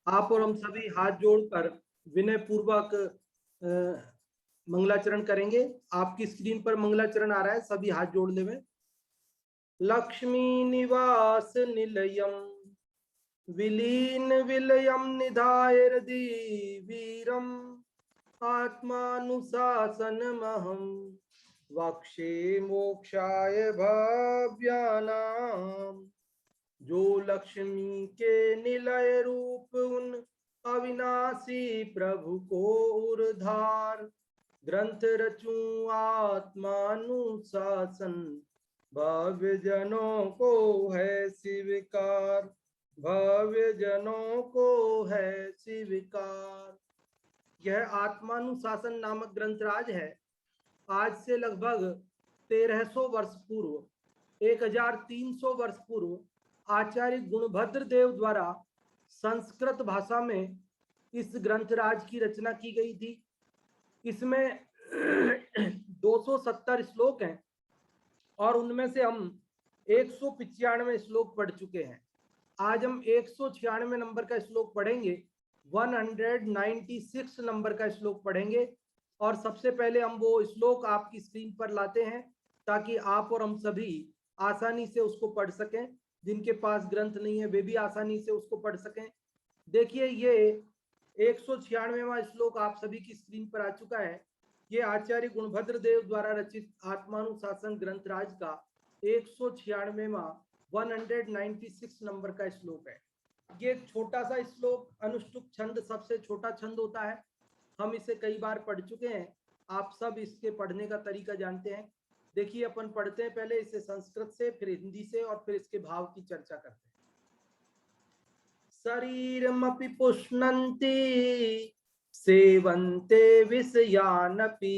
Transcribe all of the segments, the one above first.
आप और हम सभी हाथ जोड़कर विनय पूर्वक मंगलाचरण करेंगे। आपकी स्क्रीन पर मंगलाचरण आ रहा है, सभी हाथ जोड़ लेवे। लक्ष्मी निवास निलयम विलीन विलयम निधाय हृदि वीरम आत्मानुशासनमहं वक्षे मोक्षाय भव्यानाम। जो लक्ष्मी के निलय रूप उन अविनाशी प्रभु को उर्धार ग्रंथ रचूं आत्मानुशासन भव्य जनों को है स्वीकार, भव्य जनों को है स्वीकार। यह आत्मानुशासन नामक ग्रंथराज है। आज से लगभग 1300 वर्ष पूर्व, 1300 वर्ष पूर्व आचार्य गुणभद्र देव द्वारा संस्कृत भाषा में इस ग्रंथराज की रचना की गई थी। इसमें 270 श्लोक हैं और उनमें से हम 195 श्लोक पढ़ चुके हैं। आज हम 196 नंबर का श्लोक पढ़ेंगे, 196 नंबर का श्लोक पढ़ेंगे। और सबसे पहले हम वो श्लोक आपकी स्क्रीन पर लाते हैं ताकि आप और हम सभी आसानी से उसको पढ़ सकें। जिनके पास ग्रंथ नहीं है वे भी आसानी से उसको पढ़ सकें। देखिए, ये 196वां श्लोक आप सभी की स्क्रीन पर आ चुका है। ये आचार्य गुणभद्र देव द्वारा रचित आत्मानुशासन ग्रंथराज का 196वां 196 नंबर का श्लोक है। ये छोटा सा श्लोक, अनुष्टुप छंद सबसे छोटा छंद होता है। हम इसे कई बार पढ़ चुके हैं, आप सब इसके पढ़ने का तरीका जानते हैं। देखिए, अपन पढ़ते हैं पहले इसे संस्कृत से, फिर हिंदी से और फिर इसके भाव की चर्चा करते हैं। शरीरमपि पुष्णन्ति सेवन्ते विषयानपि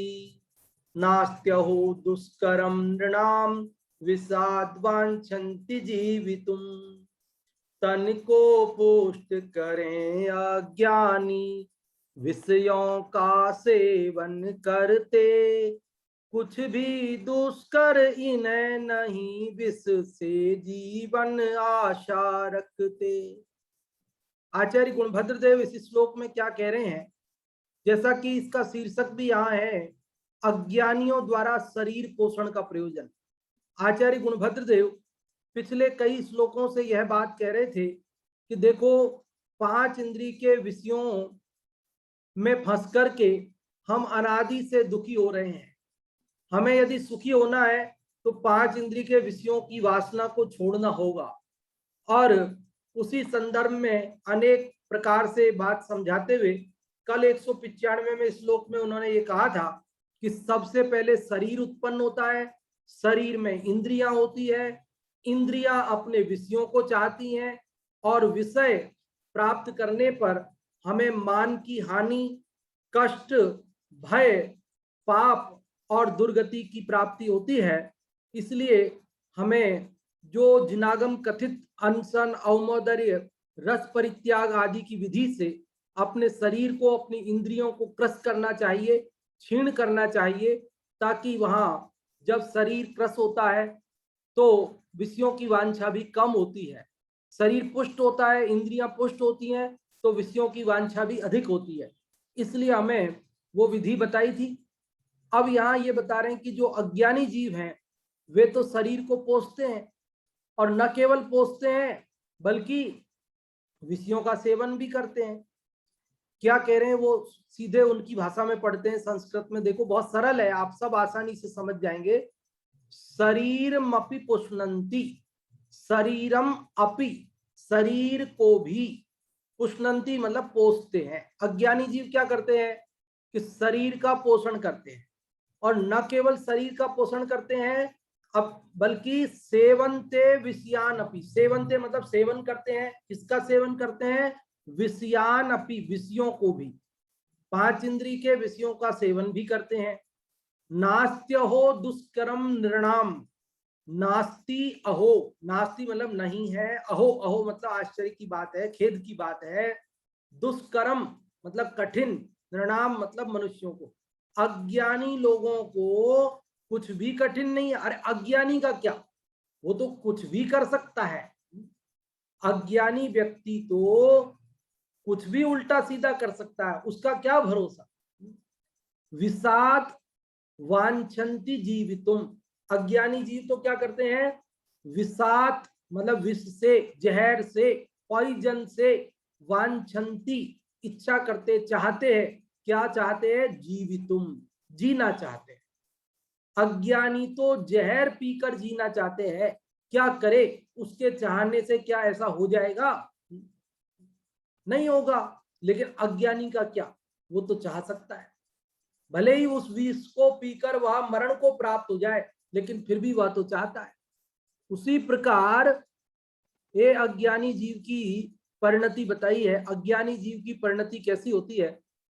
नास्त्यहो दुष्करं नृणां विषाद्वांछन्ति जीवितुम्। तन को पुष्ट करें अज्ञानी विषयों का सेवन करते, कुछ भी दुष्कर इन्हें नहीं विष से जीवन आशा रखते। आचार्य गुणभद्र देव इस श्लोक में क्या कह रहे हैं, जैसा कि इसका शीर्षक भी यहाँ है, अज्ञानियों द्वारा शरीर पोषण का प्रयोजन। आचार्य गुणभद्र देव पिछले कई श्लोकों से यह बात कह रहे थे कि देखो, 5 इंद्रिय के विषयों में फंस करके हम अनादि से दुखी हो रहे हैं। हमें यदि सुखी होना है तो 5 इंद्रिय के विषयों की वासना को छोड़ना होगा। और उसी संदर्भ में अनेक प्रकार से बात समझाते हुए कल 195वें श्लोक में उन्होंने ये कहा था कि सबसे पहले शरीर उत्पन्न होता है, शरीर में इंद्रियां होती है, इंद्रियां अपने विषयों को चाहती हैं और विषय प्राप्त करने पर हमें मान की हानि, कष्ट, भय, पाप और दुर्गति की प्राप्ति होती है। इसलिए हमें जो जिनागम कथित अनशन, औमोदर्य, रस परित्याग आदि की विधि से अपने शरीर को, अपनी इंद्रियों को क्रस करना चाहिए, क्षीण करना चाहिए, ताकि वहां जब शरीर क्रस होता है तो विषयों की वांछा भी कम होती है। शरीर पुष्ट होता है, इंद्रियां पुष्ट होती हैं तो विषयों की वांछा भी अधिक होती है। इसलिए हमें वो विधि बताई थी। अब यहाँ ये बता रहे हैं कि जो अज्ञानी जीव हैं वे तो शरीर को पोषते हैं और न केवल पोषते हैं बल्कि विषयों का सेवन भी करते हैं। क्या कह रहे हैं वो सीधे उनकी भाषा में पढ़ते हैं संस्कृत में। देखो, बहुत सरल है, आप सब आसानी से समझ जाएंगे। शरीरम अपि पुष्णन्ति, शरीरम अपि, शरीर को भी, पुष्णन्ति मतलब पोषते हैं। अज्ञानी जीव क्या करते हैं कि शरीर का पोषण करते हैं और न केवल शरीर का पोषण करते हैं अब बल्कि सेवन्ते विषयान अपि, सेवन्ते मतलब सेवन करते हैं। किसका सेवन करते हैं? विषयान अपि, विषयों को भी, 5 इंद्रिय के विषयों का सेवन भी करते हैं। नास्त्यहो दुष्करम नृणाम, नास्ति अहो, नास्ति मतलब नहीं है, अहो, अहो मतलब आश्चर्य की बात है, खेद की बात है, दुष्करम मतलब कठिन, नृणाम मतलब मनुष्यों को, अज्ञानी लोगों को कुछ भी कठिन नहीं है। अरे अज्ञानी का क्या, वो तो कुछ भी कर सकता है। अज्ञानी व्यक्ति तो कुछ भी उल्टा सीधा कर सकता है, उसका क्या भरोसा। विषाद वांछन्ति जीवितुम, अज्ञानी जीव तो क्या करते हैं, विषाद मतलब विष से, जहर से, पॉइजन से, वांछन्ति इच्छा करते, चाहते हैं, क्या चाहते हैं, जीवितुम जीना चाहते हैं। अज्ञानी तो जहर पीकर जीना चाहते हैं, क्या करे, उसके चाहने से क्या ऐसा हो जाएगा, नहीं होगा। लेकिन अज्ञानी का क्या, वो तो चाह सकता है, भले ही उस विष को पीकर वह मरण को प्राप्त हो जाए, लेकिन फिर भी वह तो चाहता है। उसी प्रकार ये अज्ञानी जीव की परिणति बताई है। अज्ञानी जीव की परिणति कैसी होती है,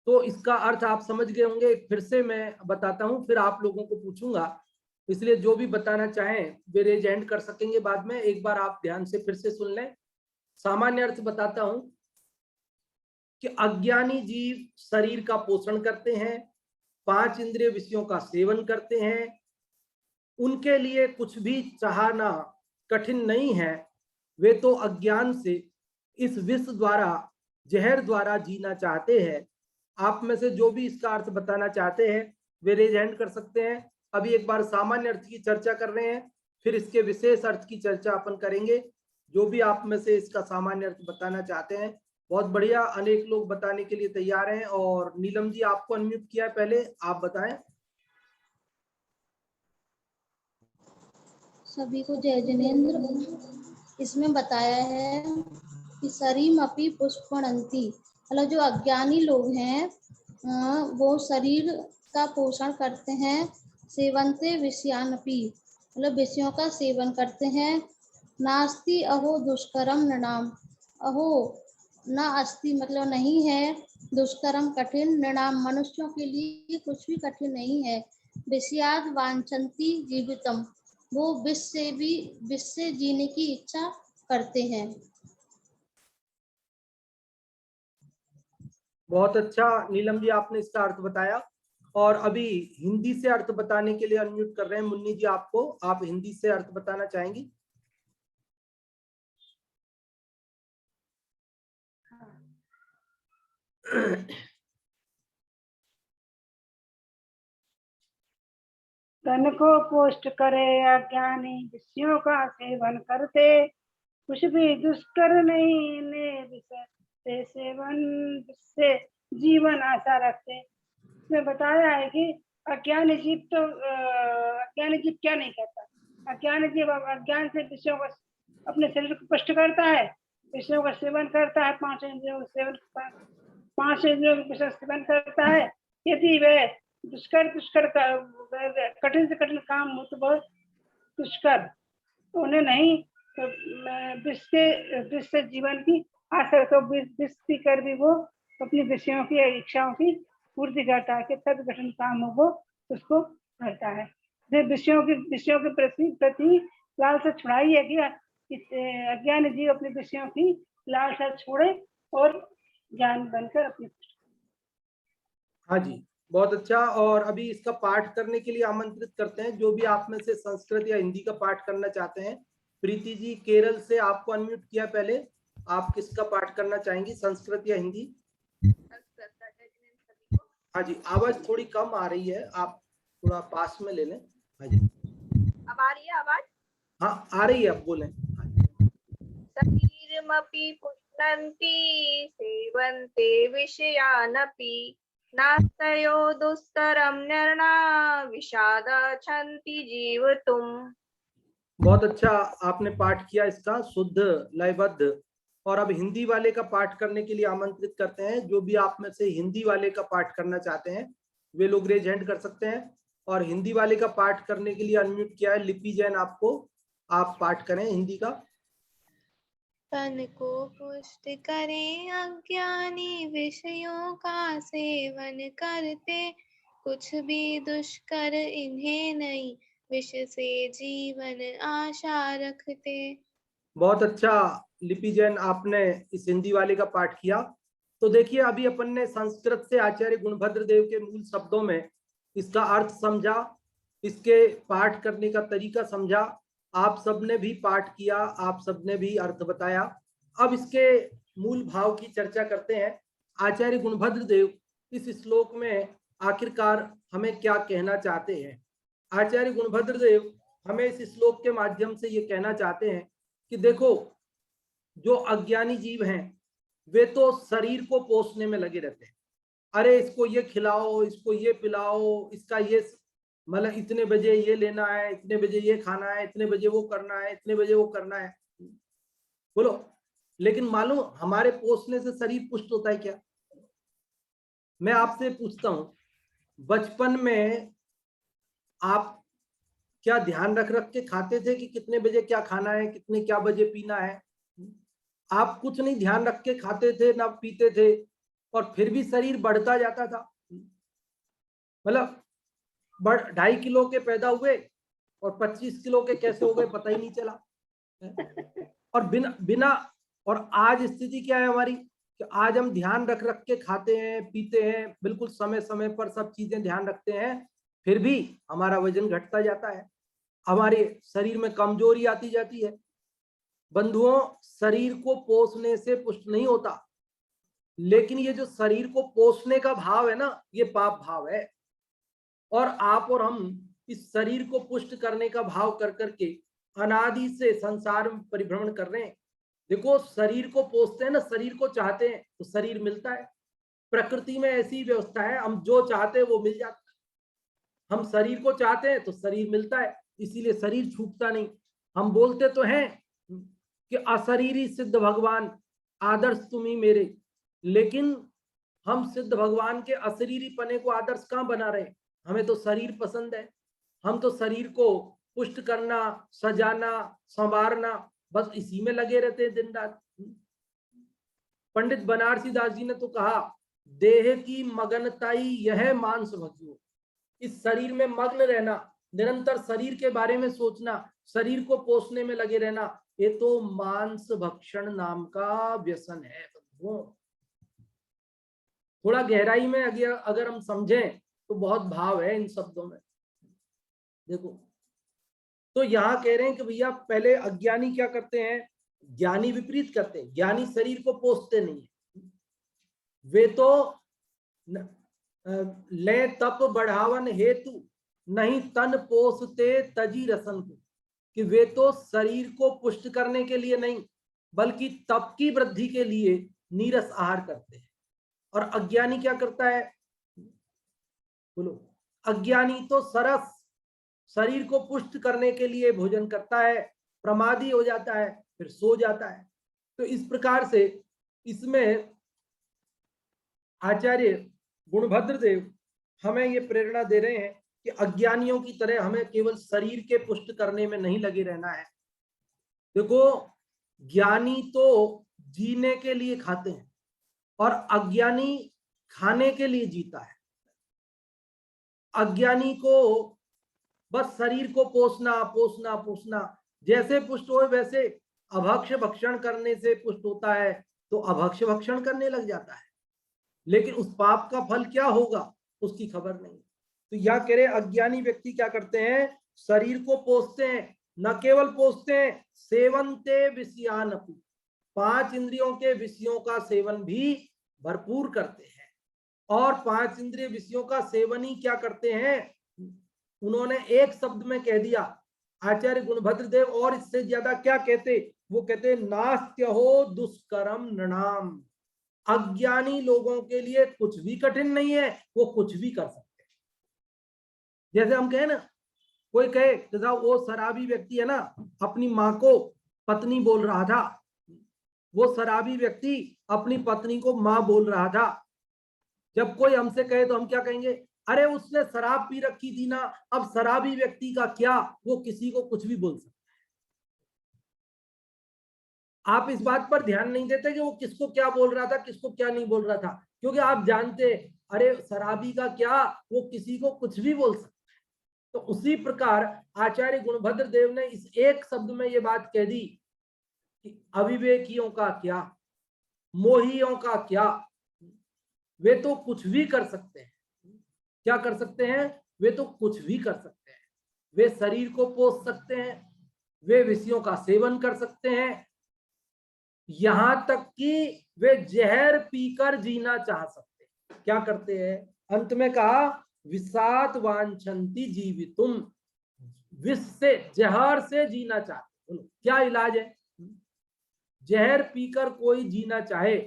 तो इसका अर्थ आप समझ गए होंगे, फिर से मैं बताता हूं, फिर आप लोगों को पूछूंगा, इसलिए जो भी बताना चाहें वे रेज हैंड कर सकेंगे बाद में। एक बार आप ध्यान से फिर से सुन लें। सामान्य अर्थ बताता हूं कि अज्ञानी जीव शरीर का पोषण करते हैं, 5 इंद्रिय विषयों का सेवन करते हैं, उनके लिए कुछ भी चाहना कठिन नहीं है, वे तो अज्ञान से इस विष द्वारा, जहर द्वारा जीना चाहते हैं। आप में से जो भी इसका अर्थ बताना चाहते हैं वे रेज हैंड कर सकते हैं। अभी एक बार सामान्य अर्थ की चर्चा कर रहे हैं, फिर इसके विशेष अर्थ की चर्चा अपन करेंगे। जो भी आप में से इसका सामान्य अर्थ बताना चाहते हैं, बहुत बढ़िया, अनेक लोग बताने के लिए तैयार हैं। और नीलम जी आपको अनम्यूट किया है, पहले आप बताएं। सभी को जय जिनेन्द्र। इसमें बताया है कि शरीर अपि पुष्पणंती, मतलब जो अज्ञानी लोग हैं वो शरीर का पोषण करते हैं, सेवन्ते विषयानपि, मतलब विषयों का सेवन करते हैं। नास्ति अहो दुष्करम नृणाम, अहो न अस्ति मतलब नहीं है, दुष्करम कठिन, नृणाम मनुष्यों के लिए कुछ भी कठिन नहीं है। विषयाद वांछन्ति जीवितम, वो विष से जीने की इच्छा करते हैं। बहुत अच्छा नीलम जी, आपने इसका अर्थ बताया। और अभी हिंदी से अर्थ बताने के लिए अनम्यूट कर रहे हैं मुन्नी जी आपको, आप हिंदी से अर्थ बताना चाहेंगी। तन को पोष्ट करे अज्ञानी, विषयों का सेवन करते, कुछ भी दुष्कर नहीं ने विषय से सेवन से जीवन आशा रखते। इसमें बताया है कि अज्ञानी जीव तो अज्ञानी जीव क्या नहीं करता, अज्ञानी जीव अज्ञान से विषयों का अपने शरीर को पुष्ट करता है, विषयों का सेवन करता है, 5 इंद्रियों का सेवन, 5 इंद्रियों का सेवन करता है। यदि वह दुष्कर कठिन से कठिन काम हो तो बहुत दुष्कर उन्हें नहीं, तो विष से जीवन की आशा, तो विष पीकर भी वो अपनी विषयों की इच्छाओं की पूर्ति करता है कि तद कठिन काम हो वो उसको करता है। विषयों के प्रति लालसा छुड़ाई है कि अज्ञानी जीव अपने विषयों की लालसा छोड़े और ज्ञान बनकर अपने। हाँ जी, बहुत अच्छा। और अभी इसका पाठ करने के लिए आमंत्रित करते हैं जो भी आप में से संस्कृत या हिंदी का पाठ करना चाहते हैं। प्रीति जी केरल से, आपको अनम्यूट किया, पहले आप किसका पाठ करना चाहेंगी, संस्कृत या हिंदी। हाँ जी, आवाज थोड़ी कम आ रही है, आप थोड़ा पास में ले लें। हाँ जी, अब आ रही है आवाज? हाँ आ रही है, अब बोलें। शरीरमपि पुष्णन्ति सेवन्ते विषयानपि, नास्तयो दुस्तरम निर्णा विषादच्छन्ति जीवतुम्। बहुत अच्छा आपने पाठ किया इसका, शुद्ध लयबद्ध। और अब हिंदी वाले का पाठ करने के लिए आमंत्रित करते हैं। जो भी आप में से हिंदी वाले का पाठ करना चाहते हैं वे लोग रेज हैंड कर सकते हैं। और हिंदी वाले का पाठ करने के लिए अनम्यूट किया है लिपि जैन आपको, आप पाठ करें हिंदी का। तन को पुष्ट करें अज्ञानी, विषयों का सेवन करते, कुछ भी दुष्कर इन्हें नहीं, विष से जीवन आशा रखते। बहुत अच्छा लिपि जैन, आपने इस हिंदी वाले का पाठ किया। तो देखिए, अभी अपन ने संस्कृत से आचार्य गुणभद्र देव के मूल शब्दों में इसका अर्थ समझा, इसके पाठ करने का तरीका समझा। आप सबने भी पाठ किया, आप सबने भी अर्थ बताया। अब इसके मूल भाव की चर्चा करते हैं। आचार्य गुणभद्र देव इस श्लोक में आखिरकार हमें क्या कहना चाहते हैं। आचार्य गुणभद्र देव हमें इस श्लोक के माध्यम से ये कहना चाहते हैं कि देखो, जो अज्ञानी जीव हैं वे तो शरीर को पोषने में लगे रहते हैं। अरे इसको ये खिलाओ, इसको ये पिलाओ, इसका ये मतलब इतने बजे ये लेना है, इतने बजे ये खाना है, इतने बजे वो करना है, इतने बजे वो करना है। बोलो, लेकिन मालूम हमारे पोषने से शरीर पुष्ट होता है क्या? मैं आपसे पूछता हूं, बचपन में आप क्या ध्यान रख रख के खाते थे कि कितने बजे क्या खाना है, कितने क्या बजे पीना है? आप कुछ नहीं ध्यान रख के खाते थे ना पीते थे, और फिर भी शरीर बढ़ता जाता था। मतलब 2.5 किलो के पैदा हुए और 25 किलो के कैसे हो गए पता ही नहीं चला। और बिना और आज स्थिति क्या है हमारी कि आज हम ध्यान रख रख के खाते हैं, पीते हैं, बिल्कुल समय समय पर सब चीजें ध्यान रखते हैं, फिर भी हमारा वजन घटता जाता है, हमारे शरीर में कमजोरी आती जाती है। बंधुओं, शरीर को पोषने से पुष्ट नहीं होता, लेकिन ये जो शरीर को पोषने का भाव है ना, ये पाप भाव है। और आप और हम इस शरीर को पुष्ट करने का भाव कर करके अनादि से संसार में परिभ्रमण कर रहे हैं। देखो, शरीर को पोषते हैं ना, शरीर को चाहते हैं तो शरीर मिलता है। प्रकृति में ऐसी व्यवस्था है, हम जो चाहते हैं वो मिल जाता है। हम शरीर को चाहते हैं तो शरीर मिलता है, इसीलिए शरीर छूटता नहीं। हम बोलते तो हैं कि अशरीरी सिद्ध भगवान आदर्श तुम्ही मेरे, लेकिन हम सिद्ध भगवान के अशरीरी पने को आदर्श कहां बना रहे? हमें तो शरीर पसंद है, हम तो शरीर को पुष्ट करना, सजाना, संवारना, बस इसी में लगे रहते हैं दिन रात। पंडित बनारसी दास जी ने तो कहा, देह की मगनताई यह मांस भक्षो। इस शरीर में मग्न रहना, निरंतर शरीर के बारे में सोचना, शरीर को पोषने में लगे रहना, ये तो मांस भक्षण नाम का व्यसन है। थोड़ा गहराई में अगर हम समझें तो बहुत भाव है इन शब्दों में। देखो, तो यहां कह रहे हैं कि भैया पहले अज्ञानी क्या करते हैं, ज्ञानी विपरीत करते हैं। ज्ञानी शरीर को पोषते नहीं है, वे तो ले तप बढ़ावन हेतु नहीं तन पोषते तजी रसन को, कि वे तो शरीर को पुष्ट करने के लिए नहीं बल्कि तप की वृद्धि के लिए नीरस आहार करते हैं। और अज्ञानी क्या करता है? बोलो, अज्ञानी तो सरस शरीर को पुष्ट करने के लिए भोजन करता है, प्रमादी हो जाता है, फिर सो जाता है। तो इस प्रकार से इसमें आचार्य गुणभद्र देव हमें ये प्रेरणा दे रहे हैं कि अज्ञानियों की तरह हमें केवल शरीर के पुष्ट करने में नहीं लगे रहना है। देखो, ज्ञानी तो जीने के लिए खाते हैं और अज्ञानी खाने के लिए जीता है। अज्ञानी को बस शरीर को पोषना पोषना पोषना, जैसे पुष्ट हो वैसे अभक्ष भक्षण करने से पुष्ट होता है तो अभक्ष भक्षण करने लग जाता है, लेकिन उस पाप का फल क्या होगा उसकी खबर नहीं। तो यह कह रहे अज्ञानी व्यक्ति क्या करते हैं, शरीर को पोषते हैं, न केवल पोषते हैं, सेवन्ते विषयानपि, 5 इंद्रियों के विषयों का सेवन भी भरपूर करते हैं। और 5 इंद्रिय विषयों का सेवन ही क्या करते हैं, उन्होंने एक शब्द में कह दिया आचार्य गुणभद्र देव, और इससे ज्यादा क्या कहते? वो कहते नास्त्य हो दुष्करम नृणाम। अज्ञानी लोगों के लिए कुछ भी कठिन नहीं है, वो कुछ भी कर सकते हैं। जैसे हम कहे ना, कोई कहे जैसा वो शराबी व्यक्ति है ना, अपनी माँ को पत्नी बोल रहा था, वो शराबी व्यक्ति अपनी पत्नी को माँ बोल रहा था। जब कोई हमसे कहे तो हम क्या कहेंगे, अरे उसने शराब पी रखी थी ना, अब शराबी व्यक्ति का क्या, वो किसी को कुछ भी बोल सकता है। आप इस बात पर ध्यान नहीं देते कि वो किसको क्या बोल रहा था, किसको क्या नहीं बोल रहा था, क्योंकि आप जानते अरे शराबी का क्या, वो किसी को कुछ भी बोल सकता है। तो उसी प्रकार आचार्य गुणभद्र देव ने इस एक शब्द में ये बात कह दी कि अविवेकियों का क्या, मोहियों का क्या, वे तो कुछ भी कर सकते हैं। क्या कर सकते हैं? वे तो कुछ भी कर सकते हैं। वे शरीर को पोष सकते हैं, वे विषयों का सेवन कर सकते हैं, यहां तक कि वे जहर पीकर जीना चाह सकते। क्या करते हैं? अंत में कहा विषात वांछन्ति जीवितुम, विष से, जहर से जीना चाहते। क्या इलाज है? जहर पीकर कोई जीना चाहे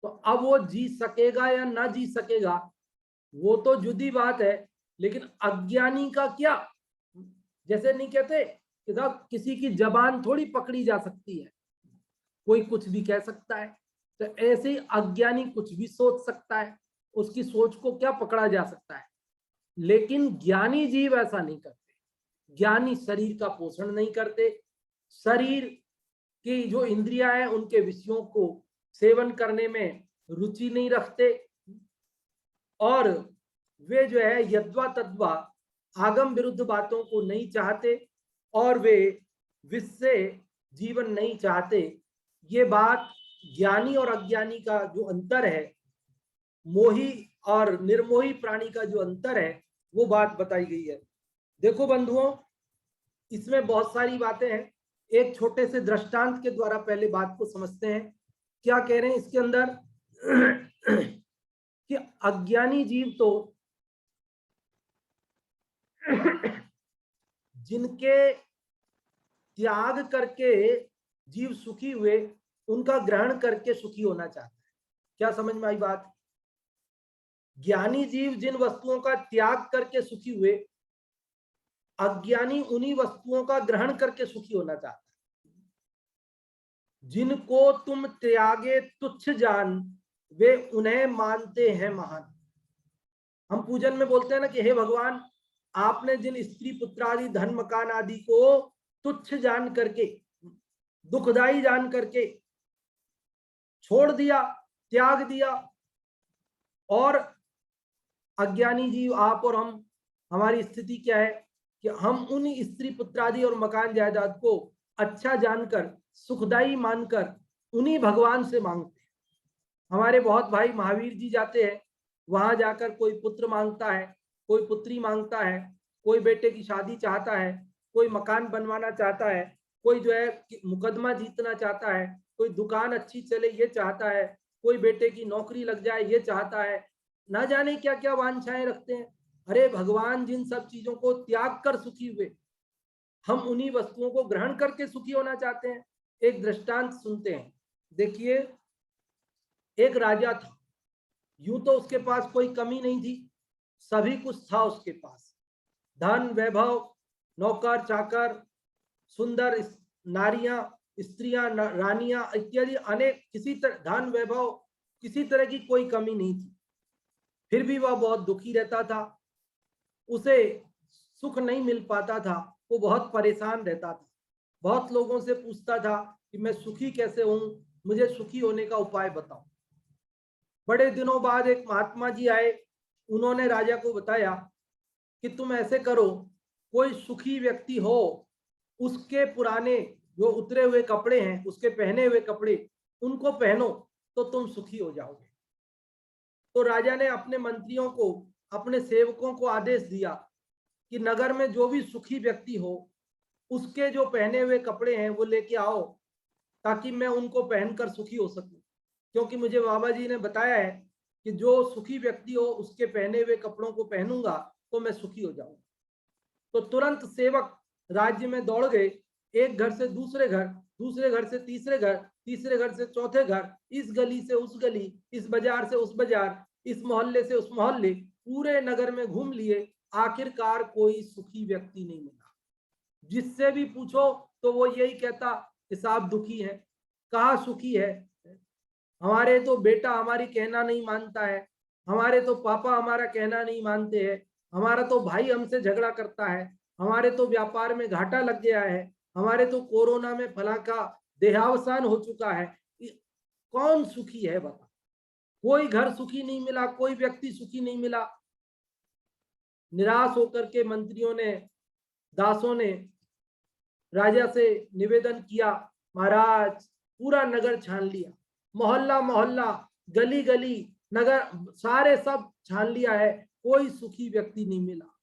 तो अब वो जी सकेगा या ना जी सकेगा वो तो जुदी बात है, लेकिन अज्ञानी का क्या? जैसे नहीं कहते कि साहब किसी की जबान थोड़ी पकड़ी जा सकती है, कोई कुछ भी कह सकता है, तो ऐसे ही अज्ञानी कुछ भी सोच सकता है, उसकी सोच को क्या पकड़ा जा सकता है। लेकिन ज्ञानी जीव ऐसा नहीं करते। ज्ञानी शरीर का पोषण नहीं करते, शरीर की जो इंद्रियां हैं उनके विषयों को सेवन करने में रुचि नहीं रखते, और वे जो है यद्वा तद्वा आगम विरुद्ध बातों को नहीं चाहते, और वे विष से जीवन नहीं चाहते। ये बात ज्ञानी और अज्ञानी का जो अंतर है, मोही और निर्मोही प्राणी का जो अंतर है, वो बात बताई गई है। देखो बंधुओं, इसमें बहुत सारी बातें हैं। एक छोटे से दृष्टांत के द्वारा पहले बात को समझते हैं। क्या कह रहे हैं इसके अंदर कि अज्ञानी जीव तो जिनके त्याग करके जीव सुखी हुए, उनका ग्रहण करके सुखी होना चाहता है। क्या समझ में आई बात? ज्ञानी जीव जिन वस्तुओं का त्याग करके सुखी हुए, अज्ञानी उन्हीं वस्तुओं का ग्रहण करके सुखी होना चाहता है। जिनको तुम त्यागे तुच्छ जान, वे उन्हें मानते हैं महान। हम पूजन में बोलते हैं ना कि हे भगवान, आपने जिन स्त्री पुत्र आदि धन मकान आदि को तुच्छ जान करके, दुखदाई जान करके छोड़ दिया, त्याग दिया, और अज्ञानी जीव आप और हम, हमारी स्थिति क्या है कि हम उन स्त्री पुत्र आदि और मकान जायदाद को अच्छा जानकर, सुखदाई मानकर उन्हीं भगवान से मांगते हैं। हमारे बहुत भाई महावीर जी जाते हैं, वहां जाकर कोई पुत्र मांगता है, कोई पुत्री मांगता है, कोई बेटे की शादी चाहता है, कोई मकान बनवाना चाहता है, कोई जो है मुकदमा जीतना चाहता है, कोई दुकान अच्छी चले ये चाहता है, कोई बेटे की नौकरी लग जाए ये चाहता है, ना जाने क्या क्या वांछाएं रखते हैं। अरे भगवान जिन सब चीजों को त्याग कर सुखी हुए, हम उन्हीं वस्तुओं को ग्रहण करके सुखी होना चाहते हैं। एक दृष्टांत सुनते हैं। देखिए, एक राजा था, यूं तो उसके पास कोई कमी नहीं थी, सभी कुछ था उसके पास, धन वैभव, नौकर चाकर, सुंदर नारियां, स्त्रियां, रानियां इत्यादि अनेक, किसी तरह धन वैभव, किसी तरह की कोई कमी नहीं थी। फिर भी वह बहुत दुखी रहता था, उसे सुख नहीं मिल पाता था, वो बहुत परेशान रहता था, बहुत लोगों से पूछता था कि मैं सुखी कैसे हूं, मुझे सुखी होने का उपाय बताओ। बड़े दिनों बाद एक महात्मा जी आए, उन्होंने राजा को बताया कि तुम ऐसे करो, कोई सुखी व्यक्ति हो, उसके पुराने जो उतरे हुए कपड़े हैं, उसके पहने हुए कपड़े, उनको पहनो तो तुम सुखी हो जाओगे। तो राजा ने अपने मंत्रियों को, अपने सेवकों को आदेश दिया कि नगर में जो भी सुखी व्यक्ति हो, उसके जो पहने हुए कपड़े हैं वो लेके आओ, ताकि मैं उनको पहनकर सुखी हो सकूं। क्योंकि मुझे बाबा जी ने बताया है कि जो सुखी व्यक्ति हो उसके पहने हुए कपड़ों को पहनूंगा तो मैं सुखी हो जाऊंगा। तो तुरंत सेवक राज्य में दौड़ गए, एक घर से दूसरे घर, दूसरे घर से तीसरे घर, तीसरे घर से चौथे घर, इस गली से उस गली, इस बाजार से उस बाजार, इस मोहल्ले से उस मोहल्ले, पूरे नगर में घूम लिए। आखिरकार कोई सुखी व्यक्ति नहीं मिला। जिससे भी पूछो तो वो यही कहता कि साहब दुखी है। कहाँ सुखी है? हमारे तो बेटा हमारी कहना नहीं मानता है, हमारे तो पापा हमारा कहना नहीं मानते हैं, हमारा तो भाई हमसे झगड़ा करता है, हमारे तो व्यापार में घाटा लग गया है, हमारे तो कोरोना में फला का देहावसान हो चुका है। कौन सुखी है बता? कोई घर सुखी नहीं मिला, कोई व्यक्ति सुखी नहीं मिला। निराश होकर के मंत्रियों ने, दासों ने राजा से निवेदन किया, महाराज पूरा नगर छान लिया, मोहल्ला मोहल्ला, गली गली, नगर, सारे सब छान लिया है, कोई सुखी व्यक्ति नहीं मिला।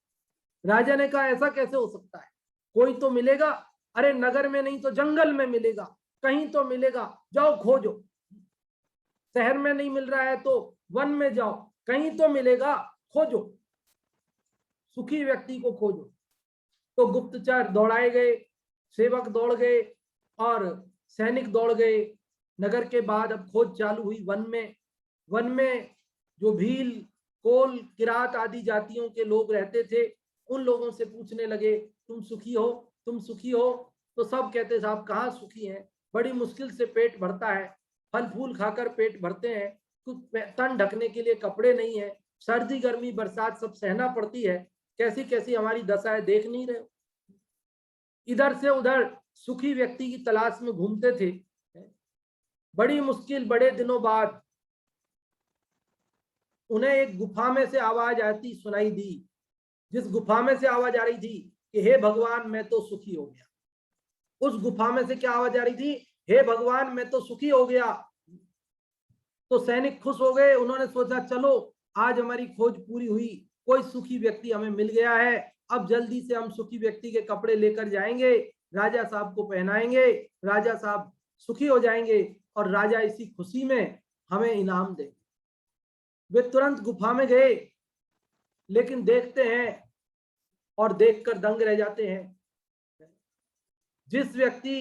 राजा ने कहा ऐसा कैसे हो सकता है, कोई तो मिलेगा। अरे नगर में नहीं तो जंगल में मिलेगा, कहीं तो मिलेगा, जाओ खोजो। शहर में नहीं मिल रहा है तो वन में जाओ, कहीं तो मिलेगा, खोजो, सुखी व्यक्ति को खोजो। तो गुप्तचर दौड़ाए गए, सेवक दौड़ गए और सैनिक दौड़ गए। नगर के बाद अब खोज चालू हुई वन में। वन में जो भील, कोल, किरात आदि जातियों के लोग रहते थे, उन लोगों से पूछने लगे, तुम सुखी हो, तुम सुखी हो? तो सब कहते साहब कहाँ सुखी हैं, बड़ी मुश्किल से पेट भरता है, फल फूल खाकर पेट भरते हैं, कुछ तन ढकने के लिए कपड़े नहीं है, सर्दी गर्मी बरसात सब सहना पड़ती है, कैसी कैसी हमारी दशा है, देख नहीं रहे हो। इधर से उधर सुखी व्यक्ति की तलाश में घूमते थे। बड़ी मुश्किल, बड़े दिनों बाद उन्हें एक गुफा में से आवाज आती सुनाई दी। जिस गुफा में से आवाज आ रही थी कि हे भगवान मैं तो सुखी हो गया, उस गुफा में से क्या आवाज आ रही थी? हे भगवान मैं तो सुखी हो गया। तो सैनिक खुश हो गए, उन्होंने सोचा चलो आज हमारी खोज पूरी हुई, कोई सुखी व्यक्ति हमें मिल गया है, अब जल्दी से हम सुखी व्यक्ति के कपड़े लेकर जाएंगे, राजा साहब को पहनाएंगे, राजा साहब सुखी हो जाएंगे और राजा इसी खुशी में हमें इनाम देंगे। वे तुरंत गुफा में गए, लेकिन देखते हैं और देखकर दंग रह जाते हैं। जिस व्यक्ति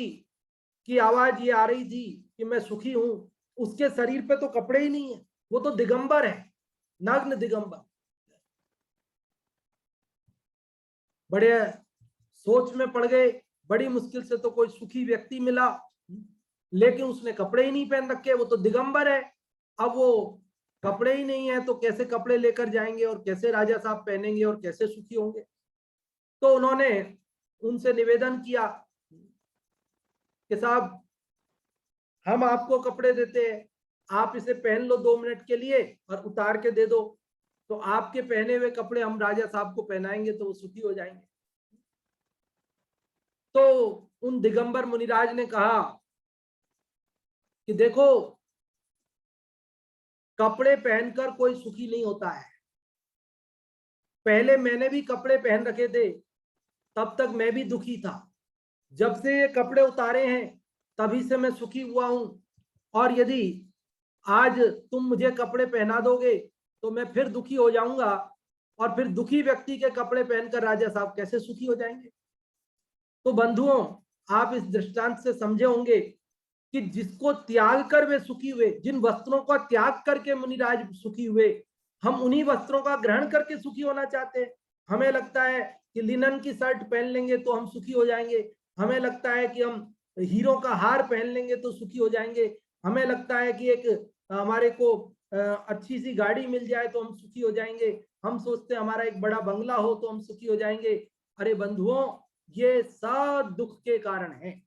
की आवाज ये आ रही थी कि मैं सुखी हूं, उसके शरीर पे तो कपड़े ही नहीं है, वो तो दिगंबर है, नग्न दिगंबर। बड़े सोच में पड़ गए, बड़ी मुश्किल से तो कोई सुखी व्यक्ति मिला, लेकिन उसने कपड़े ही नहीं पहन रखे, वो तो दिगंबर है। अब वो कपड़े ही नहीं है तो कैसे कपड़े लेकर जाएंगे और कैसे राजा साहब पहनेंगे और कैसे सुखी होंगे? तो उन्होंने उनसे निवेदन किया कि साहब हम आपको कपड़े देते हैं, आप इसे पहन लो 2 मिनट के लिए और उतार के दे दो, तो आपके पहने हुए कपड़े हम राजा साहब को पहनाएंगे तो वो सुखी हो जाएंगे। तो उन दिगंबर मुनिराज ने कहा कि देखो, कपड़े पहनकर कोई सुखी नहीं होता है। पहले मैंने भी कपड़े पहन रखे थे, तब तक मैं भी दुखी था। जब से ये कपड़े उतारे हैं तभी से मैं सुखी हुआ हूं, और यदि आज तुम मुझे कपड़े पहना दोगे तो मैं फिर दुखी हो जाऊंगा, और फिर दुखी व्यक्ति के कपड़े पहनकर राजा साहब कैसे सुखी हो जाएंगे? तो बंधुओं, आप इस दृष्टांत से समझे होंगे कि जिसको त्याग कर वे सुखी हुए, जिन वस्त्रों का त्याग करके मुनिराज सुखी हुए, हम उन्हीं वस्त्रों का ग्रहण करके सुखी होना चाहते हैं। हमें लगता है कि लिनन की शर्ट पहन लेंगे तो हम सुखी हो जाएंगे, हमें लगता है कि हम हीरो का हार पहन लेंगे तो सुखी हो जाएंगे, हमें लगता है कि एक हमारे को अच्छी सी गाड़ी मिल जाए तो हम सुखी हो जाएंगे, हम सोचते हैं हमारा एक बड़ा बंगला हो तो हम सुखी हो जाएंगे। अरे बंधुओं, ये सब दुख के कारण है।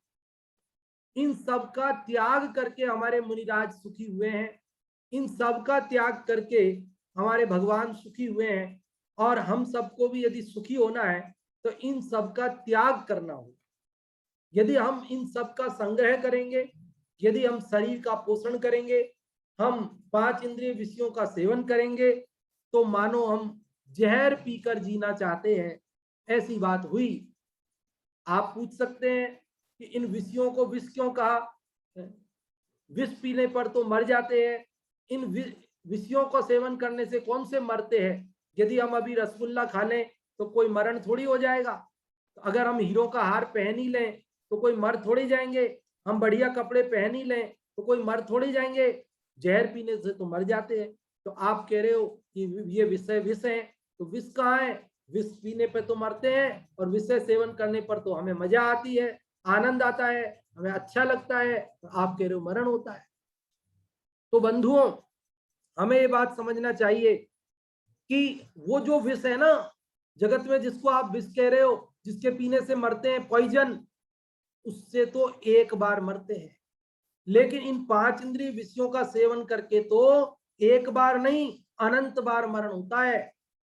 इन सब का त्याग करके हमारे मुनिराज सुखी हुए हैं, इन सब का त्याग करके हमारे भगवान सुखी हुए हैं, और हम सबको भी यदि सुखी होना है तो इन सब का त्याग करना होगा। यदि हम इन सब का संग्रह करेंगे, यदि हम शरीर का पोषण करेंगे, हम 5 इंद्रिय विषयों का सेवन करेंगे, तो मानो हम जहर पीकर जीना चाहते हैं, ऐसी बात हुई। आप पूछ सकते हैं कि इन विषयों को विष क्यों कहा? विष पीने पर तो मर जाते हैं, इन विषयों का सेवन करने से कौन से मरते हैं? यदि हम अभी रसगुल्ला खा लें तो कोई मरण थोड़ी हो जाएगा, अगर हम हीरो का हार पहन ही लें तो कोई मर थोड़ी जाएंगे, हम बढ़िया कपड़े पहन ही लें तो कोई मर थोड़ी जाएंगे, जहर पीने से तो मर जाते हैं। तो आप कह रहे हो कि ये विषय विष है, तो विष कहाँ है? विष पीने पे तो मरते हैं, और विषय सेवन करने पर तो हमें मजा आती है, आनंद आता है, हमें अच्छा लगता है, तो आप कह रहे हो मरण होता है। तो बंधुओं, हमें ये बात समझना चाहिए कि वो जो विष है ना जगत में, जिसको आप विष कह रहे हो, जिसके पीने से मरते हैं, पॉइजन, उससे तो एक बार मरते हैं, लेकिन इन 5 इंद्रिय विषयों का सेवन करके तो एक बार नहीं, अनंत बार मरण होता है।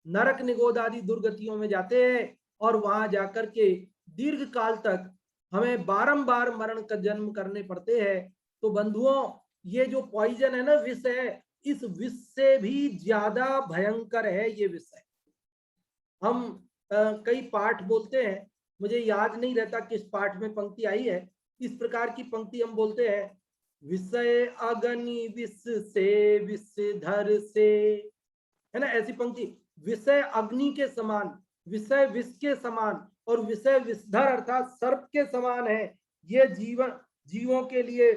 नरक निगोद आदि दुर्गतियों में जाते हैं और वहां जाकर के दीर्घ काल तक हमें बारंबार मरण का जन्म करने पड़ते हैं। तो बंधुओं, ये जो पॉइजन है ना, विष है, इस विष से भी ज्यादा भयंकर है ये विष है। हम कई पाठ बोलते हैं, मुझे याद नहीं रहता किस पाठ में पंक्ति आई है, इस प्रकार की पंक्ति हम बोलते हैं, विषय अग्नि विष से विषधर से, है ना, ऐसी पंक्ति। विषय अग्नि के समान, विषय विष के समान और विषय विषधर अर्थात सर्प के समान है। ये जीवों के लिए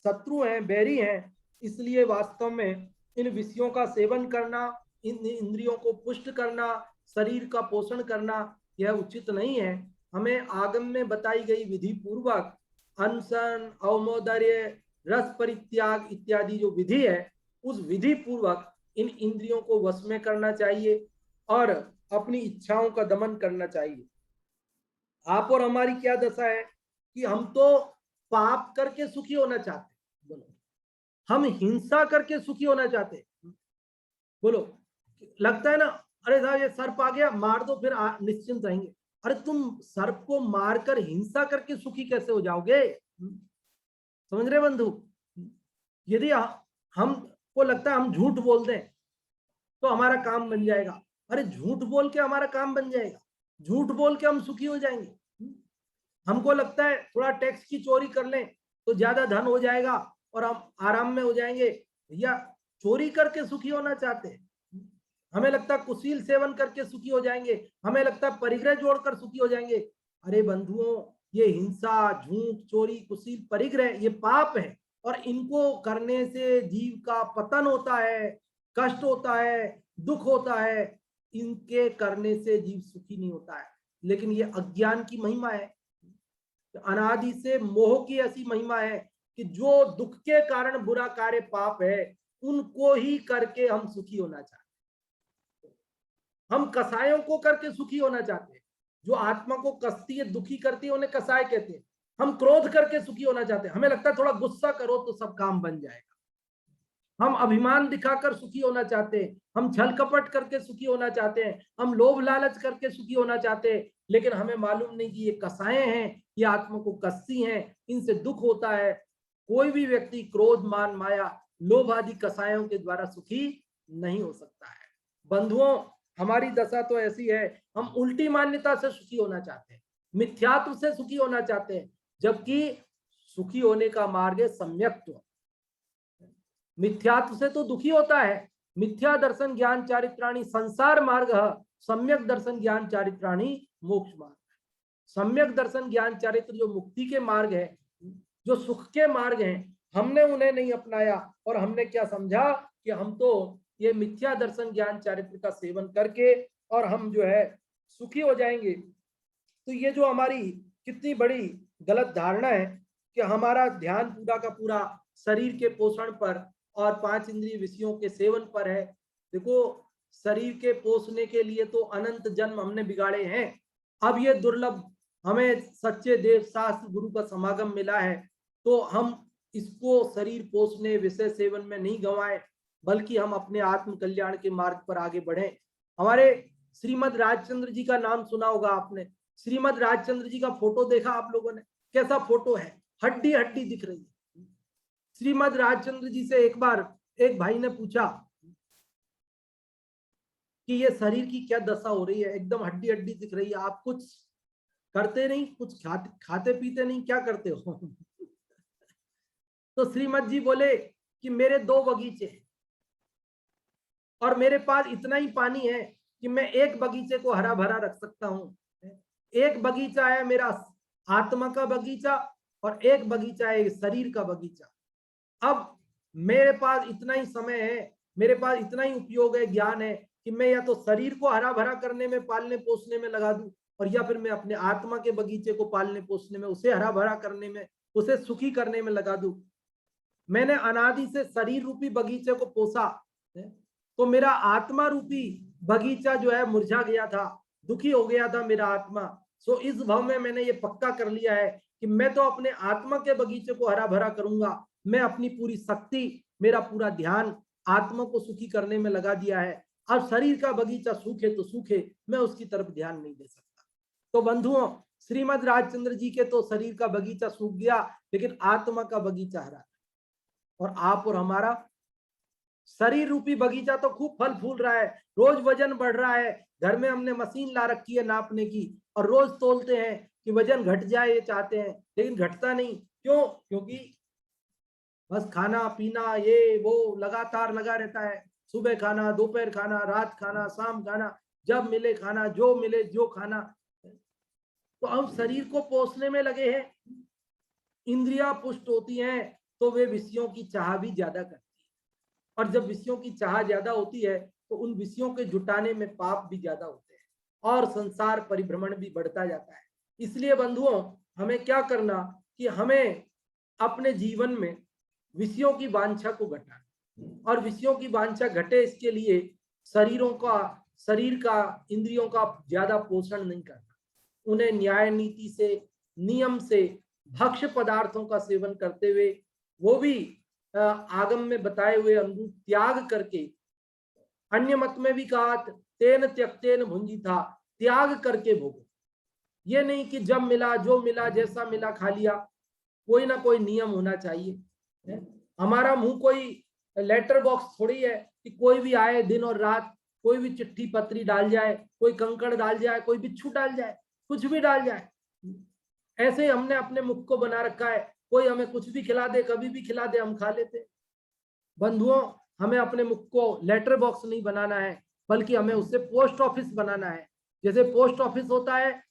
शत्रु हैं, बैरी हैं। इसलिए वास्तव में इन विषयों का सेवन करना, इन इंद्रियों को पुष्ट करना, शरीर का पोषण करना, यह उचित नहीं है। हमें आगम में बताई गई विधि पूर्वक अनशन, अवमोदर्य, रस परित्याग इत्यादि जो विधि है, उस विधि पूर्वक इन इंद्रियों को वश में करना चाहिए और अपनी इच्छाओं का दमन करना चाहिए। आप और हमारी क्या दशा है कि हम तो पाप करके सुखी होना चाहते हैं, बोलो, हम हिंसा करके सुखी होना चाहते हैं, बोलो, लगता है ना, अरे साहब ये सर्प आ गया, मार दो, फिर निश्चिंत रहेंगे। अरे तुम सर्प को मारकर हिंसा करके सुखी कैसे हो जाओगे? समझ रहे बंधु? यदि हमको लगता है हम झूठ बोल दें तो हमारा काम बन जाएगा, अरे झूठ बोल के हमारा काम बन जाएगा, झूठ बोल के हम सुखी हो जाएंगे। हमको लगता है थोड़ा टैक्स की चोरी कर लें तो ज्यादा धन हो जाएगा और हम आराम में हो जाएंगे, या चोरी करके सुखी होना चाहते हैं। हमें लगता है कुशील सेवन करके सुखी हो जाएंगे, हमें लगता है परिग्रह जोड़कर सुखी हो जाएंगे। अरे बंधुओं, ये हिंसा, झूठ, चोरी, कुशील, परिग्रह ये पाप है और इनको करने से जीव का पतन होता है, कष्ट होता है, दुख होता है। इनके करने से जीव सुखी नहीं होता है। लेकिन ये अज्ञान की महिमा है, अनादि से मोह की ऐसी महिमा है कि जो दुख के कारण बुरा कार्य पाप है, उनको ही करके हम सुखी होना चाहते हैं। हम कसायों को करके सुखी होना चाहते हैं। जो आत्मा को कसती है, दुखी करती है, उन्हें कसाय कहते हैं। हम क्रोध करके सुखी होना चाहते हैं। हमें लगता है थोड़ा गुस्सा करो तो सब काम बन जाएगा। हम अभिमान दिखाकर सुखी होना चाहते हैं, हम छल कपट करके सुखी होना चाहते हैं, हम लोभ लालच करके सुखी होना चाहते हैं। लेकिन हमें मालूम नहीं कि ये कसाएं हैं, ये आत्मा को कसती हैं, इनसे दुख होता है। कोई भी व्यक्ति क्रोध, मान, माया, लोभ आदि कसायों के द्वारा सुखी नहीं हो सकता है। बंधुओं, हमारी दशा तो ऐसी है, हम उल्टी मान्यता से सुखी होना चाहते हैं, मिथ्यात्व से सुखी होना चाहते हैं, जबकि सुखी होने का मार्ग है सम्यक्त्व। मिथ्यात्व से तो दुखी होता है। मिथ्या दर्शन ज्ञान चारित्राणि संसार मार्ग, सम्यक दर्शन ज्ञान चारित्राणि मोक्ष मार्ग। सम्यक दर्शन ज्ञान चारित्र जो मुक्ति के मार्ग है, जो सुख के मार्ग हैं, हमने उन्हें नहीं अपनाया और हमने क्या समझा कि हम तो ये मिथ्या दर्शन ज्ञान चारित्र का सेवन करके और हम जो है सुखी हो जाएंगे। तो ये जो हमारी कितनी बड़ी गलत धारणा है कि हमारा ध्यान पूरा का पूरा शरीर के पोषण पर और 5 इंद्रिय विषयों के सेवन पर है। देखो, शरीर के पोषने के लिए तो अनंत जन्म हमने बिगाड़े हैं। अब ये दुर्लभ हमें सच्चे देव शास्त्र गुरु का समागम मिला है, तो हम इसको शरीर पोषने, विषय सेवन में नहीं गंवाएं, बल्कि हम अपने आत्म कल्याण के मार्ग पर आगे बढ़ें। हमारे श्रीमद राजचंद्र जी का नाम सुना होगा आपने। श्रीमद राजचंद्र जी का फोटो देखा आप लोगों ने? कैसा फोटो है, हड्डी हड्डी दिख रही है। श्रीमद राजचंद्र जी से एक बार एक भाई ने पूछा कि ये शरीर की क्या दशा हो रही है, एकदम हड्डी हड्डी दिख रही है, आप कुछ करते नहीं, कुछ खाते पीते नहीं, क्या करते हो? तो श्रीमद जी बोले कि मेरे 2 बगीचे हैं और मेरे पास इतना ही पानी है कि मैं एक बगीचे को हरा भरा रख सकता हूं। एक बगीचा है मेरा आत्मा का बगीचा और एक बगीचा है शरीर का बगीचा। अब मेरे पास इतना ही समय है, मेरे पास इतना ही उपयोग है, ज्ञान है कि मैं या तो शरीर को हरा भरा करने में, पालने पोसने में लगा दूं, और या फिर मैं अपने आत्मा के बगीचे को पालने पोसने में, उसे हरा भरा करने में, उसे सुखी करने में लगा दूं। मैंने अनादि से शरीर रूपी बगीचे को पोसा, तो मेरा आत्मा रूपी बगीचा जो है मुरझा गया था, दुखी हो गया था मेरा आत्मा। सो इस भाव में मैंने ये पक्का कर लिया है कि मैं तो अपने आत्मा के बगीचे को हरा भरा करूंगा। मैं अपनी पूरी शक्ति, मेरा पूरा ध्यान आत्मा को सुखी करने में लगा दिया है। अब शरीर का बगीचा सूखे तो सूखे, मैं उसकी तरफ ध्यान नहीं दे सकता। तो बंधुओं, श्रीमद राजचंद्र जी के तो शरीर का बगीचा सूख गया, लेकिन आत्मा का बगीचा हरा। और आप और हमारा शरीर रूपी बगीचा तो खूब फल फूल रहा है, रोज वजन बढ़ रहा है। घर में हमने मशीन ला रखी है नापने की, और रोज तोलते हैं कि वजन घट जाए, ये चाहते हैं, लेकिन घटता नहीं। क्यों? क्योंकि बस खाना पीना ये वो लगातार लगा रहता है, सुबह खाना, दोपहर खाना, रात खाना, शाम खाना, जब मिले खाना, जो मिले जो खाना। तो हम शरीर को पोषने में लगे हैं। इंद्रियां पुष्ट होती हैं तो वे विषयों की चाह भी ज्यादा करती है, और जब विषयों की चाह ज्यादा होती है तो उन विषयों के जुटाने में पाप भी ज्यादा होते हैं और संसार परिभ्रमण भी बढ़ता जाता है। इसलिए बंधुओं, हमें क्या करना कि हमें अपने जीवन में विषयों की वांछा को घटाना, और विषयों की वांछा घटे इसके लिए शरीर का इंद्रियों का ज्यादा पोषण नहीं करना, उन्हें न्याय नीति से, नियम से, भक्ष्य पदार्थों का सेवन करते हुए, वो भी आगम में बताए हुए अनुरूप त्याग करके, अन्य मत में भी कहा तेन त्यक्तेन भुंजी था, त्याग करके भोगो। ये नहीं कि जब मिला जो मिला जैसा मिला खा लिया, कोई ना कोई नियम होना चाहिए। हमारा मुंह कोई लेटर बॉक्स थोड़ी है कि कोई भी आए दिन और रात कोई भी चिट्ठी पत्री डाल जाए, कोई कंकड़ डाल जाए, कोई बिच्छू डाल जाए, कुछ भी डाल जाए। ऐसे ही हमने अपने मुख को बना रखा है, कोई हमें कुछ भी खिला दे, कभी भी खिला दे, हम खा लेते। बंधुओं, हमें अपने मुख को लेटर बॉक्स नहीं बनाना है, बल्कि हमें उससे पोस्ट ऑफिस बनाना है। जैसे पोस्ट ऑफिस होता है,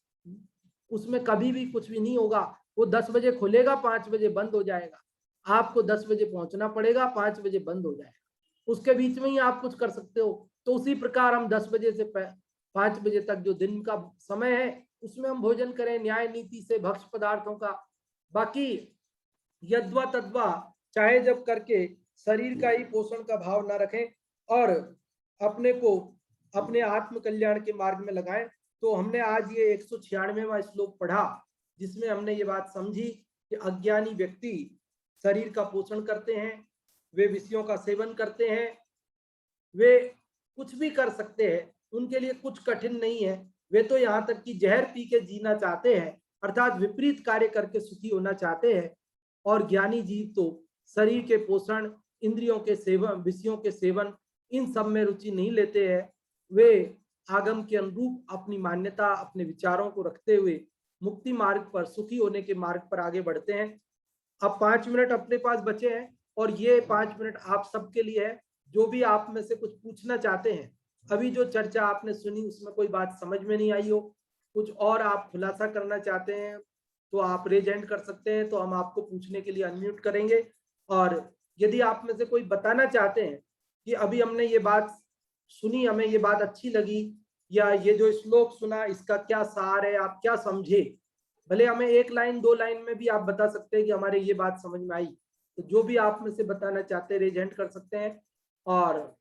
उसमें कभी भी कुछ भी नहीं होगा, वो 10 बजे खुलेगा, 5 बजे बंद हो जाएगा। आपको 10 बजे पहुंचना पड़ेगा, 5 बजे बंद हो जाएगा, उसके बीच में ही आप कुछ कर सकते हो। तो उसी प्रकार हम 10 बजे से 5 बजे तक जो दिन का समय है, उसमें हम भोजन करें न्याय नीति से, भक्ष्य पदार्थों का। बाकी यद्वा तद्वा चाहे जब करके शरीर का ही पोषण का भाव ना रखें और अपने को अपने आत्म कल्याण के मार्ग में लगाएं। तो हमने आज ये 196वां श्लोक पढ़ा, जिसमें हमने ये बात समझी कि अज्ञानी व्यक्ति शरीर का पोषण करते हैं, वे विषयों का सेवन करते हैं, वे कुछ भी कर सकते हैं, उनके लिए कुछ कठिन नहीं है। वे तो यहाँ तक कि जहर पी के जीना चाहते हैं, अर्थात विपरीत कार्य करके सुखी होना चाहते हैं। और ज्ञानी जीव तो शरीर के पोषण, इंद्रियों के सेवन, विषयों के सेवन, इन सब में रुचि नहीं लेते हैं। वे आगम के अनुरूप अपनी मान्यता, अपने विचारों को रखते हुए मुक्ति मार्ग पर, सुखी होने के मार्ग पर आगे बढ़ते हैं। अब 5 मिनट अपने पास बचे हैं और ये 5 मिनट आप सबके लिए है। जो भी आप में से कुछ पूछना चाहते हैं, अभी जो चर्चा आपने सुनी उसमें कोई बात समझ में नहीं आई हो, कुछ और आप खुलासा करना चाहते हैं, तो आप रेज हैंड कर सकते हैं, तो हम आपको पूछने के लिए अनम्यूट करेंगे। और यदि आप में से कोई बताना चाहते हैं कि अभी हमने ये बात सुनी, हमें ये बात अच्छी लगी, या ये जो श्लोक सुना इसका क्या सार है, आप क्या समझे, भले हमें 1 लाइन 2 लाइन में भी आप बता सकते हैं कि हमारे ये बात समझ में आई। तो जो भी आप में से बताना चाहते हैं रेज हैंड कर सकते हैं। और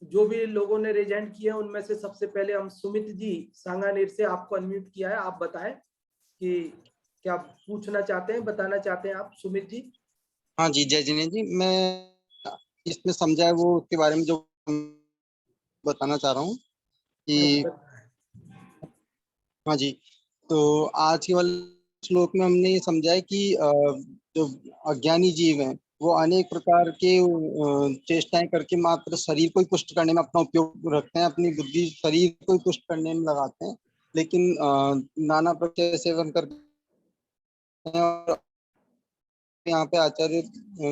जो भी लोगों ने रेज हैंड किया उनमें से सबसे पहले हम सुमित जी सांगानेर से आपको अनम्यूट किया है, आप बताएं कि क्या पूछना चाहते हैं, बताना चाहते हैं आप, सुमित जी। हाँ जी, जय जिनेन्द्र जी, मैं इसमें समझा है वो उसके बारे में जो बताना चाह रहा हूँ कि हाँ जी, तो आज के वाले श्लोक में हमने ये समझा है कि जो अज्ञानी जीव हैं वो अनेक प्रकार के चेष्टाएं करके मात्र शरीर को ही पुष्ट करने में अपना उपयोग रखते हैं, अपनी बुद्धि शरीर को ही पुष्ट करने में लगाते हैं, लेकिन नाना प्रकार सेवन करते हैं। और यहाँ पे आचार्य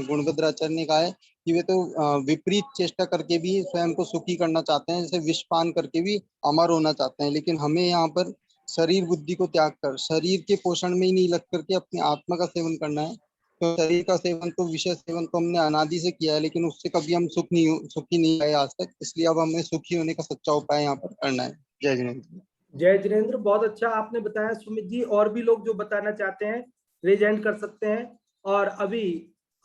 गुणभद्र आचार्य ने कहा है कि वे तो विपरीत चेष्टा करके भी स्वयं को सुखी करना चाहते हैं, जैसे विषपान करके भी अमर होना चाहते हैं। लेकिन हमें यहाँ पर शरीर बुद्धि को त्याग कर शरीर के पोषण में ही नहीं लग करके अपनी आत्मा का सेवन करना है। तो शरीर का सेवन तो, विषय सेवन तो हमने अनादि से किया है, लेकिन उससे कभी हम सुखी नहीं आए आज तक। इसलिए अब हमें सुखी होने का सच्चा उपाय यहाँ पर करना है। जय जिनेन्द्र। जय जिनेन्द्र, बहुत अच्छा आपने बताया सुमित जी। और भी लोग जो बताना चाहते हैं रेज हैंड कर सकते हैं। और अभी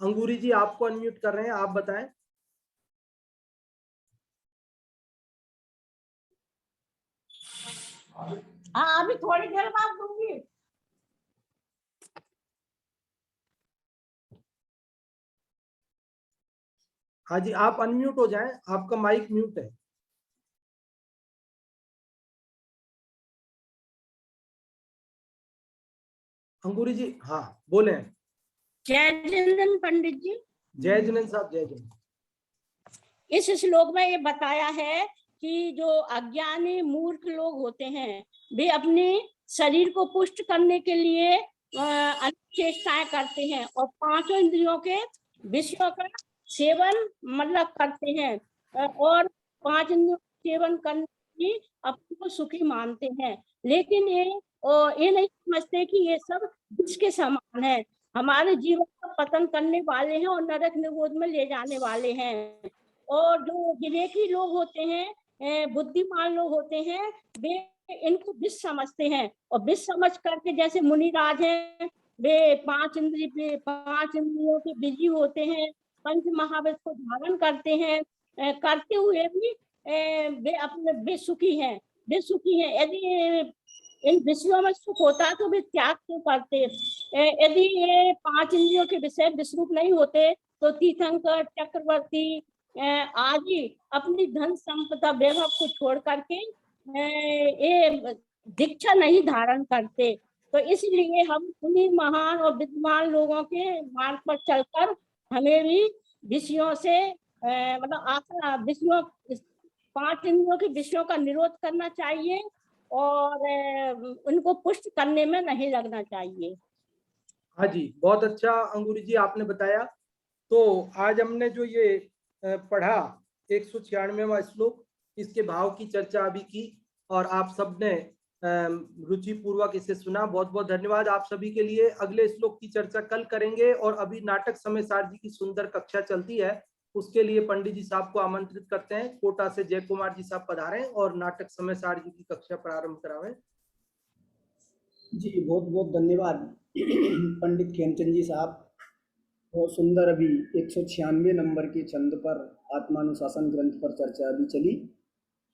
अंगूरी जी आपको अनम्यूट कर रहे हैं, आप बताएं। हाँ, अभी थोड़ी देर बाद दूंगी। हाँ जी, आप अनम्यूट हो जाएं, आपका माइक म्यूट है। अंगूरी जी, हाँ बोले। जय जिनेन्द्र पंडित जी। जय जिनेन्द्र साहब, जय जिनेन्द्र। इस श्लोक में ये बताया है कि जो अज्ञानी मूर्ख लोग होते हैं वे अपने शरीर को पुष्ट करने के लिए अनेक चेष्टाएं करते हैं और पांचों इंद्रियों के विषयों का सेवन मतलब करते हैं और पांच इंद्रियों का सेवन करने की अपने को सुखी मानते हैं, लेकिन ये नहीं समझते कि ये सब विष के समान है, हमारे जीवन का पतन करने वाले हैं और नरक निरोध में ले जाने वाले हैं। और जो विवेकी लोग होते हैं, बुद्धिमान लोग होते हैं, वे इनको विष समझते हैं और विष समझ करके जैसे मुनिराज हैं, वे पांच इंद्रियों के बिजी होते हैं, पंच महाभूत को धारण करते हैं, करते हुए भी वे सुखी हैं। यदि इन विषयों में सुख होता तो वे त्याग क्यों करते? यदि ये पांच इंद्रियों के विषय विषरूप नहीं होते तो तीर्थंकर, चक्रवर्ती आदि अपनी धन संपदा वैभव को छोड़ करके ये दीक्षा नहीं धारण करते। तो इसलिए हम उन्हीं महान और विद्वान लोगों के मार्ग पर चलकर हमें भी विषयों से मतलब विषयों पांच इंद्रियों के विषयों का निरोध करना चाहिए और उनको पुष्ट करने में नहीं लगना चाहिए। हाँ जी, बहुत अच्छा अंगूरी जी आपने बताया। तो आज हमने जो ये पढ़ा 196वां श्लोक, इसके भाव की चर्चा अभी की और आप सबने रुचि पूर्वक इसे सुना। बहुत बहुत धन्यवाद आप सभी के लिए। अगले श्लोक की चर्चा कल करेंगे और अभी नाटक समयसार जी की सुंदर कक्षा चलती है, उसके लिए पंडित जी साहब को आमंत्रित करते हैं। कोटा से जय कुमार जी साहब पधारें और नाटक समयसार जी की कक्षा प्रारंभ करावें। जी बहुत बहुत धन्यवाद पंडित खेमचंद जी साहब। बहुत सुंदर अभी 196 नंबर के छंद पर आत्मानुशासन ग्रंथ पर चर्चा अभी चली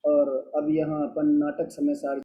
और अब यहाँ अपन नाटक समयसार